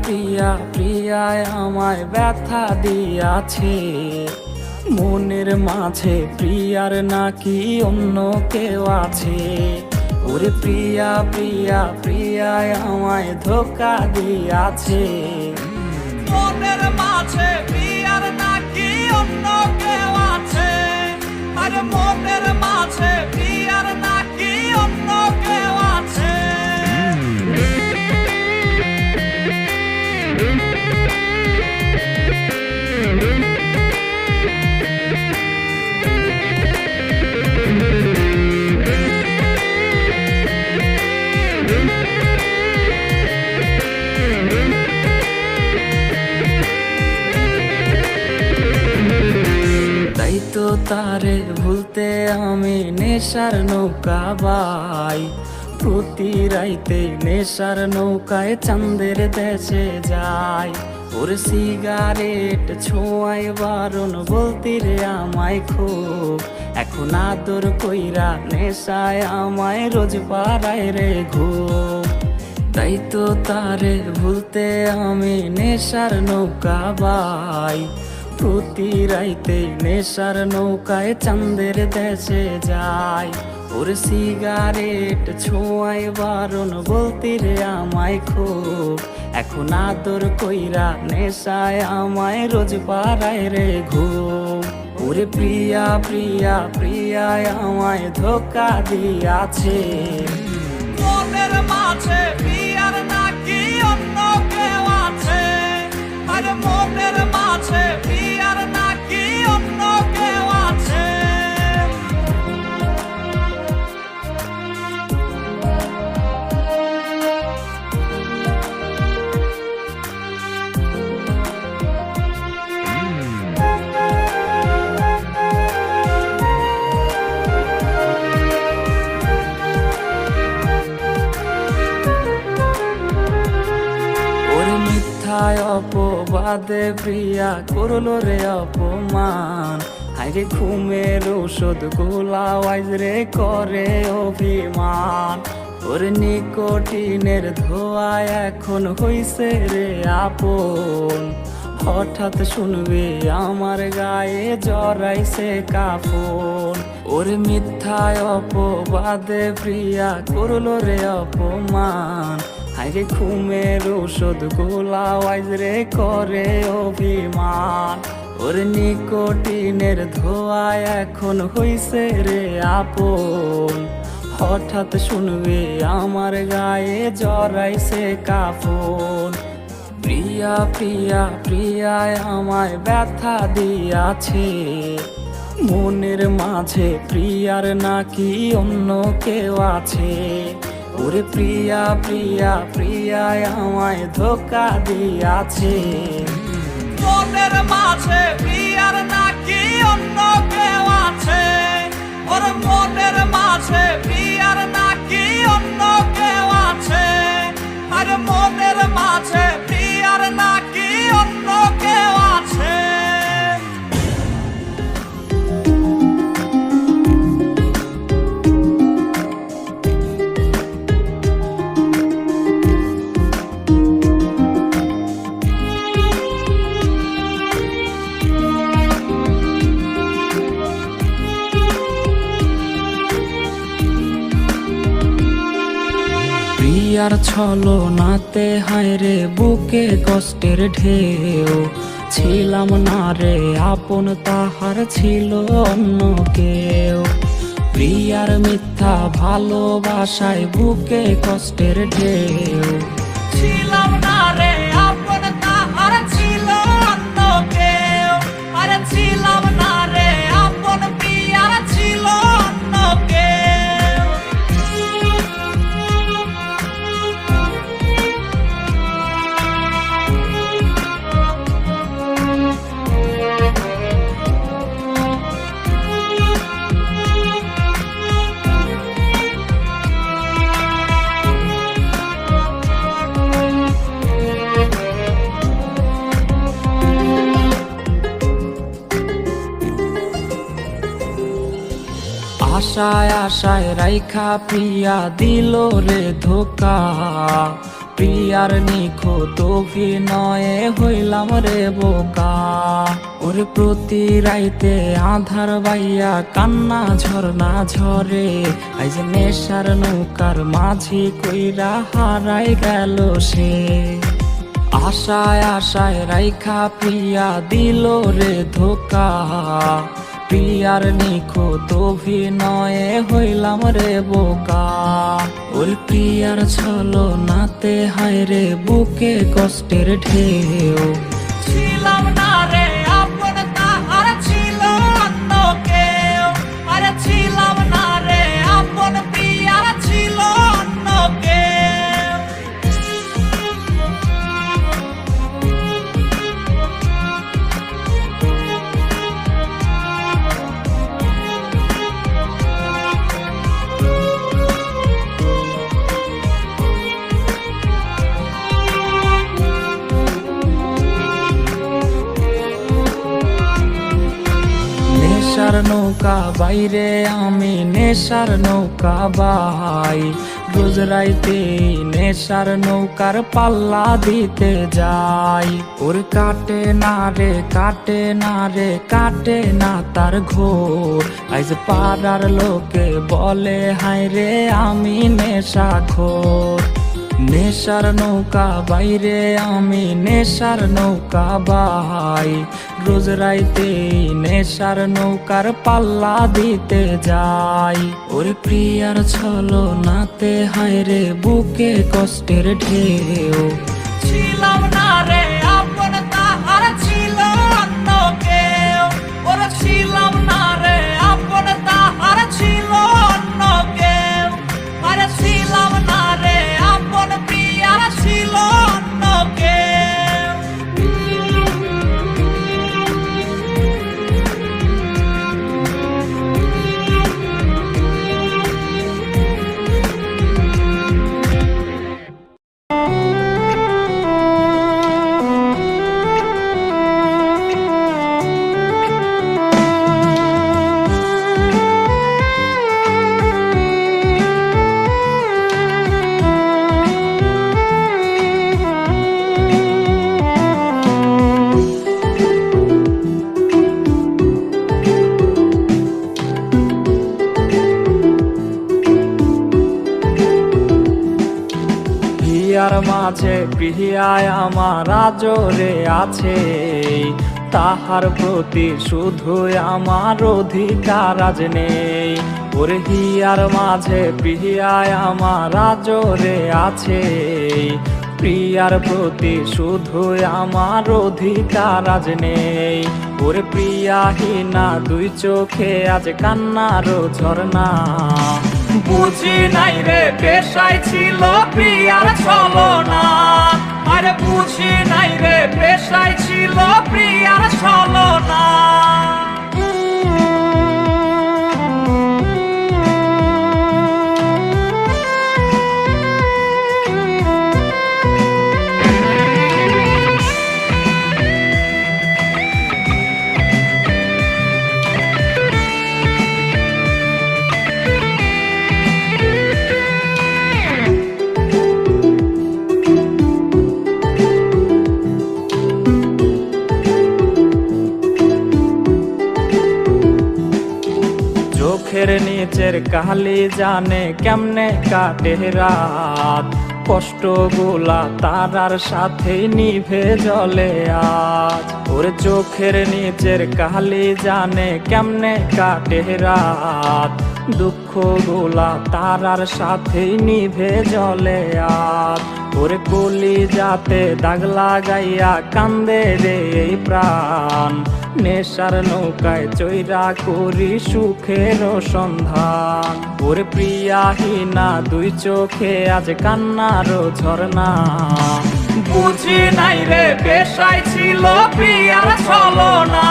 প্রিয়া প্রিয়ায় আমায় ব্যথা দিয়াছে, মনের মাঝে প্রিয়ার নাকি অন্য কেউ আছে। ওরে প্রিয়া প্রিয়া প্রিয়ায় আমায় ধোঁকা দিয়াছে, মনের মাঝে প্রিয়ার নাকি অন্য কেউ আছে। আরে মনের মাঝে প্রিয়ার নাকি অন্য কেউ আছে। তাই তো তারে ভুলতে আমি নেশার নৌকা বাই, প্রতি রাইতে নেশার নৌকায় চাঁদের দেশে যাই। ওর সিগারেট ছোঁয়াই বারণ বলতি রে আমায় খুব, এখন আদর কইরা নেশায় আমায় রোজ পাড়ায় রে ঘুম। তাই তো তারে ভুলতে আমি নেশার নৌকা বাই, প্রতি রাইতে নেশার নৌকায় চাঁদের দেশে যাই। ওর সিগারেট ছোঁয়াই বারণ বলতি রে আমায় খুব, এখন আদর কইরা নেশায় আমায় রোজ পাড়ায় রে ঘুম। ওরে প্রিয়া প্রিয়া প্রিয়ায় আমায় ধোঁকা দিয়াছে, মনের মাঝে প্রিয়ার নাকি অন্য কেউ আছে। আরে মনের মাঝে প্রিয়ার নাকি অন্য কেউ আছে। অপবাদে প্রিয়া করলো রে অপমান, হাইরে ঘুমের ঔষধ গোলাওয়াইজ রে করে অভিমান। ওর নিকোটিনের ধোয়া এখন হইছে রে আপন, হঠাৎ শুনবে আমার গায়ে জড়াইছে কাফন। ওর মিথ্যায় অপবাদে প্রিয়া করলো রে অপমান, হাইরে ঘুমের ঔষধ গোলাওয়াইজ রে করে অভিমান। ওর নিকোটিনের ধোয়া এখন হইছে রে আপন, হঠাৎ শুনবে আমার গায়ে জড়াইছে কাফন। প্রিয়া প্রিয়া প্রিয়ায় আমায় ব্যথা দিয়াছে, মনের মাঝে প্রিয়ার নাকি অন্য কেউ আছে। ওরে প্রিয়া প্রিয়া প্রিয়ায় আমায় ধোঁকা দিয়াছে, মনের মাঝে প্রিয়ার নাকি অন্য কেউ আছে। ওর মনের মাঝে প্রিয়ার নাকি অন্য কেউ আছে। আরে মনের মাঝে প্রিয়ার নাকি অন্য কেউ আছে। প্রিয়ার ছলো নাতে হায়রে বুকে কষ্টের ঢেউ, ছিলাম না রে আপন তাহার ছিল অন্য কেউ। প্রিয়ার মিথ্যা ভালোবাসায় বুকে কষ্টের ঢেউ, ছিলাম না রে আপন তাহার ছিল অন্য কেউ। আরে ছিলাম না রে আপন প্রিয়ার ছিল অন্য কেউ। আশায় আশায় রাইখা প্রিয়া দিল রে ধোকা, প্রিয়ার নিখুঁত অভিনয়ে হইলাম রে বোকা। ওরে প্রতি রাইতে আধার বাইয়া কান্না ঝরনা ঝরে, আইজ নেশার নৌকার মাঝি কইরা হারাই গেল সে। আশায় আশায় রাইখা প্রিয়া দিল রে ধোকা, প্রিয়ার নিখুঁত অভিনয়ে হইলাম রে বোকা। ওই প্রিয়ার ছলো নাতে হায় রে বুকে কষ্টের ঢেউ, ছিলাম না রে আপন তাহার ছিল অন্য কেউ, আরে ছিলাম না রে আপন প্রিয়ার ছিল অন্য কেউ। নেশার নৌকা বাইরে আমি নেশার নৌকা বাই, রোজ রাইতে নেশার নৌকার পাল্লা দিতে যাই। ওর কাটে না রে কাটে না রে কাটে না তার ঘোর, আইজ পাড়ার লোকে বলে হায় রে আমি নেশাখোর। নেশার নৌকা বাইরে আমি নেশার নৌকা বাই, রোজ রাইতে নেশার নৌকার পাল্লা দিতে যাই। ওরে প্রিয়ার ছলো নাতে হায় রে বুকে কষ্টের ঢেউ, ছিলাম না রে আপন তাহার ছিল অন্য কেউ, ওরা ছিলাম না রে আপন তাহার ছিল অন্য কেউ, আরে ছিলাম না রে আপন প্রিয়ার ছিল অন্য কেউ। প্রিয়ার মাঝে প্রিয়ায় আমার আজরে আছে, তাহার প্রতি শুধু আমার অধিকার আজ নেই। ওরে হিয়ার মাঝে প্রিয়ায় আমার আজরে আছে, প্রিয়ার প্রতি শুধু আমার অধিকার আজ নেই। ওরে প্রিয়াহীনা দুই চোখে আজ কান্নারও ঝরনা, বুঝি নাই রে পেশায় ছিল প্রিয়ার ছলনা, আরে বুঝি নাই রে পেশায় ছিল প্রিয়ার ছলনা। চোখের নিচের কালি জানে কেমনে কাটে রাত, কষ্ট গুলা তারার সাথে নিভে জলে আজ। ওর চোখের নিচের কালি জানে কেমনে কাটে রাত, দুঃখ গুলা তারার সাথে নিভে জলে আজ। ওরে কলি যাতে দাগ লাগাইয়া কান্দে রে এই প্রাণ, নেশার নৌকায় চৈরা করি সুখের সন্ধান। ওরে প্রিয়াহীনা দুই চোখে আজ কান্নারও ঝরনা, বুঝি নাই রে পেশায় ছিল প্রিয়ার ছলনা,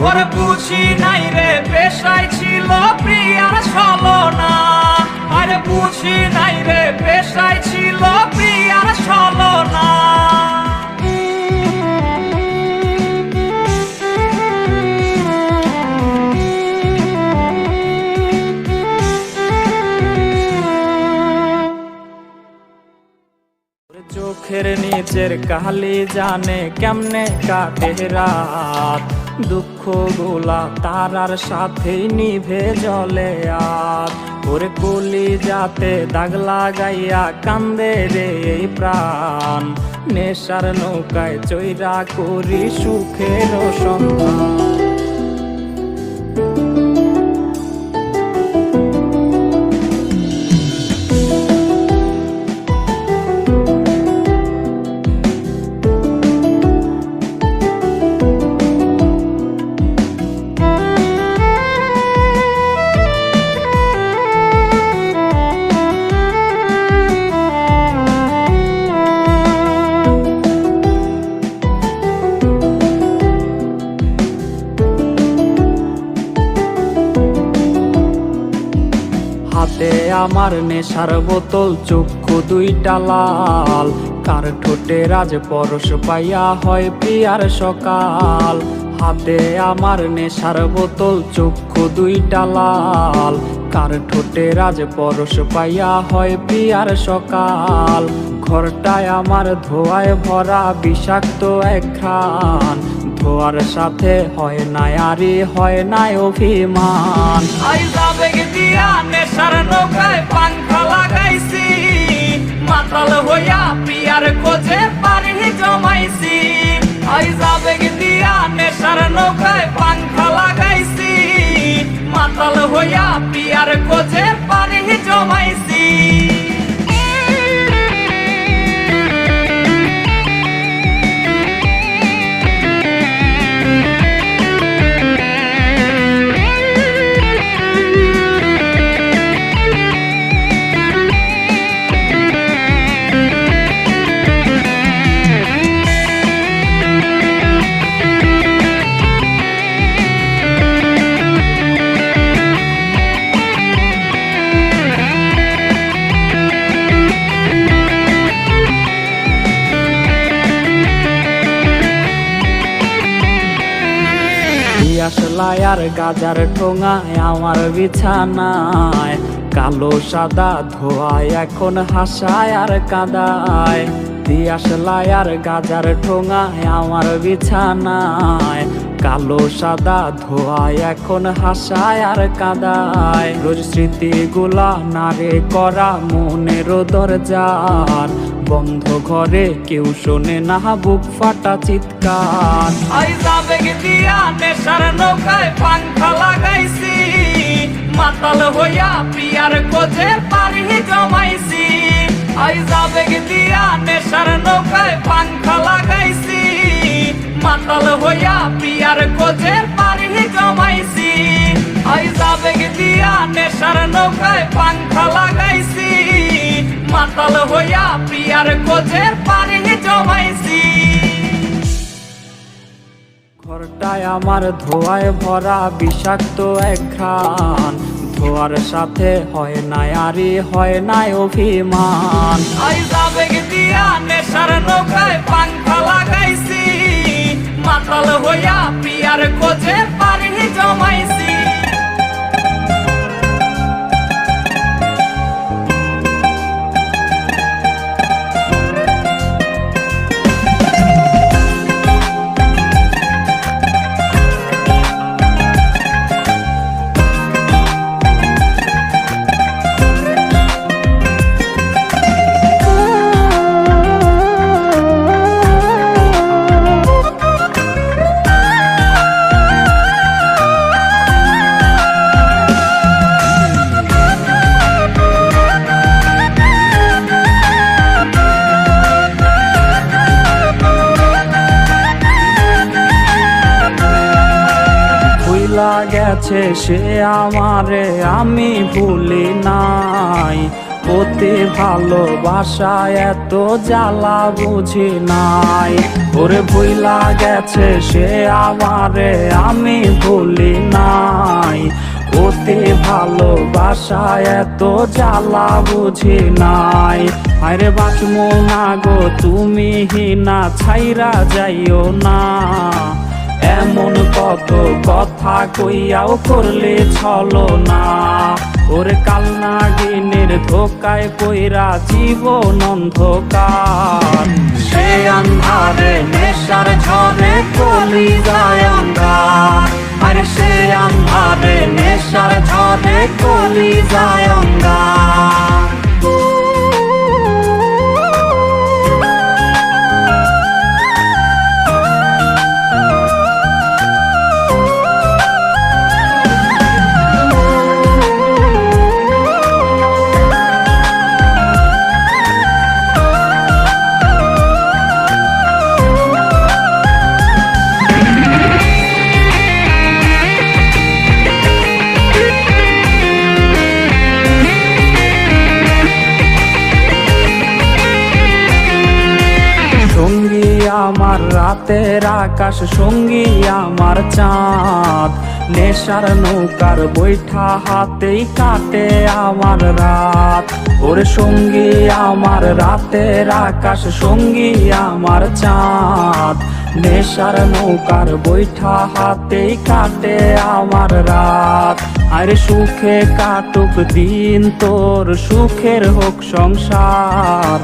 ওরে বুঝি নাই রে পেশায় ছিল প্রিয়ার ছলনা, আরে বুঝি নাই রে পেশায় ছিল প্রিয়ার ছলনা। নিচের কালি জানে কেমনে কাটে রাত, দুঃখ গুলা তারার সাথে নিভে জলে আর। ওরে কলি যাতে দাগ লাগাইয়া কান্দে রে এই প্রাণ, নেশার নৌকায় চৈরা করি সুখের সন্ধান। হাতে আমার নেশার বোতল, চক্ষু দুইটা লাল, কার ঠোঁটে রাজ পরশ পাইয়া হয় প্রিয়ার সকাল। হাতে আমার নেশার বোতল, চক্ষু দুইটা লাল, কার ঠোঁটে রাজ পরশ পাইয়া হয় প্রিয়ার সকাল। ঘরটায় আমার ধোঁয়ায় ভরা বিষাক্ত এক ঘ্রাণ, ধোয়ার সাথে হয় না আরি হয় না অভিমান। আবেগ দিয়া নেশার নৌকায় পাংখা লাগাইছি, মাতাল হইয়া পিয়ার খোঁজে পারি জমাইছি। আবেগ দিয়া নেশার নৌকায় পাংখা লাগাইছি, মাতাল হইয়া পিয়ার খোঁজে পারি জমাইছি। আসলাই আর গাজার ঠোঙায় আমার বিছানায়, কালো সাদা ধোয়ায় এখন হাসায় আর কাদায়। দিয়াশলাই আর গাজার ঠোঙায় আমার বিছানায়, কালো সাদা ধোয়ায় এখন হাসায় আর কাদায়। রোজ স্মৃতিগুলা নারে করা মনের দরজার, বন্ধ ঘরে কেউ শোনে না বুক ফাটা চিৎকার। আবেগ দিয়া নেশার নৌকায় পাংখা লাগাইছি, মাতাল হইয়া পিয়ার খোঁজে পারি জমাইছি। আবেগ দিয়া নেশার নৌকায় পাংখা লাগাইছি, মাতাল হইয়া পিয়ার খোঁজে পারি জমাইছি। আবেগ দিয়া নেশার নৌকায় পাংখা লাগাইছি, মাতাল হইয়া পিয়ার খোঁজে পারি জমাইছি। ঘরটায় আমার ধোঁয়ায় ভরা বিষাক্ত এক ঘ্রাণ, ধোয়ার সাথে হয় না আরি হয় না অভিমান। আবেগ দিয়া নেশার নৌকায় পাংখা লাগাইছি, মাতাল হইয়া পিয়ার খোঁজে পারি জমাইছি। গেছে সে আমারে আমি ভুলি নাই, অতি ভালোবাসায় এত জ্বালা বুঝি নাই। ওরে ভুইলা গেছে সে আমারে আমি ভুলি নাই, অতি ভালোবাসায় এত জ্বালা বুঝি নাই। আরে বাঁচমো না গো তুমি হিনা ছাইরা যাইও না, এমন কত কথা কইয়াও করলে ছলো না। ওরে কালনাগিনীর ধোকায় পইরা জীবন অন্ধকার। সে আন্ধারে নেশার ঝরে কলিজায় অঙ্গার, আরে সে আন্ধারে নেশার ঝরে কলিজায় অঙ্গার। সঙ্গী আমার রাতের আকাশ, সঙ্গী আমার চাঁদ, নেশার নৌকার বৈঠা হাতেই কাটে আমার রাত। ওরে সঙ্গী আমার রাতের আকাশ, সঙ্গী আমার চাঁদ, নেশার নৌকার বৈঠা হাতেই কাটে আমার রাত। আরে সুখে কাটুক দিন তোর, সুখের হোক সংসার,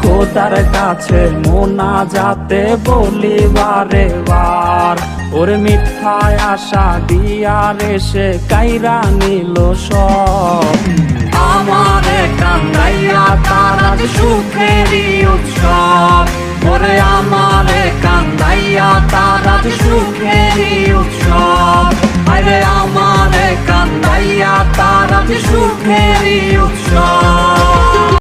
খোদার কাছে মোনাজাতে বলি বারে বার। ওরে মিথ্যায় আশা দিয়া রে সে কাইরা নিল সব, আমারে কান্দাইয়া তার আজ সুখেরই উৎসব। ওরে আমারে কান্দাইয়া তার আজ সুখেরই উৎসব, আরে আমারে কান্দাইয়া তার আজ সুখেরই উৎসব।